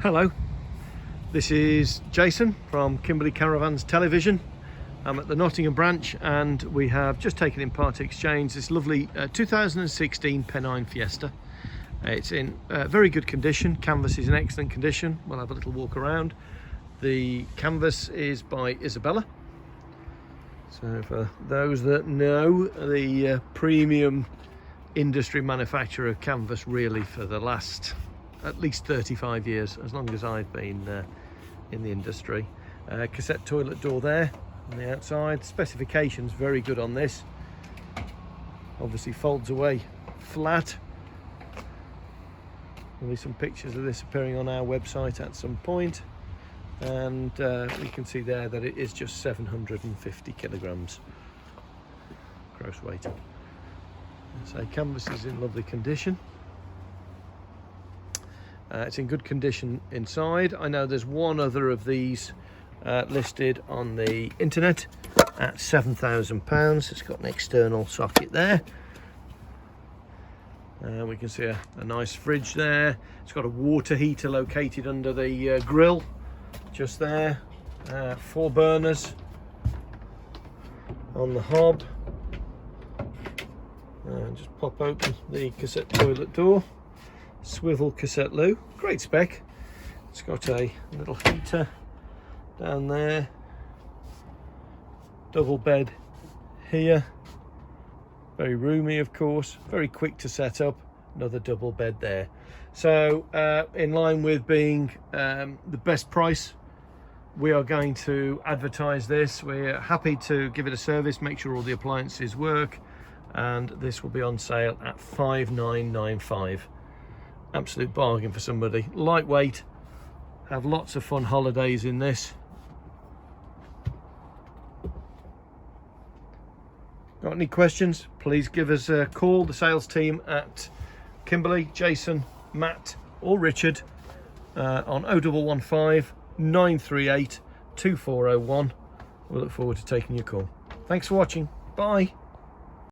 Hello, this is Jason from Kimberley Caravans Television. I'm at the Nottingham branch and we have just taken in part exchange this lovely 2016 Pennine Fiesta. It's in very good condition. Canvas is in excellent condition. We'll have a little walk around. The canvas is by Isabella. So for those that know, the premium industry manufacturer of canvas really for the last at least 35 years, as long as I've been in the industry. Cassette toilet door there on the outside. Specifications very good on this. Obviously folds away flat. There'll be some pictures of this appearing on our website at some point. And we can see there that it is just 750 kilograms gross weight. So canvas is in lovely condition. It's in good condition inside. I know there's one other of these listed on the internet at £7,000. It's got an external socket there. We can see a nice fridge there. It's got a water heater located under the grill just there. 4 burners on the hob. Just pop open the cassette toilet door. Swivel cassette loo, great spec. It's got a little heater down there, double bed here, very roomy of course, very quick to set up, another double bed there. So in line with being the best price, we are going to advertise this. We're happy to give it a service, make sure all the appliances work, and this will be on sale at $5,995. Absolute bargain for somebody. Lightweight, have lots of fun holidays in this. Got any questions? Please give us a call. The sales team at Kimberley, Jason, Matt or Richard on 0115 938 2401. We look forward to taking your call. Thanks for watching. Bye.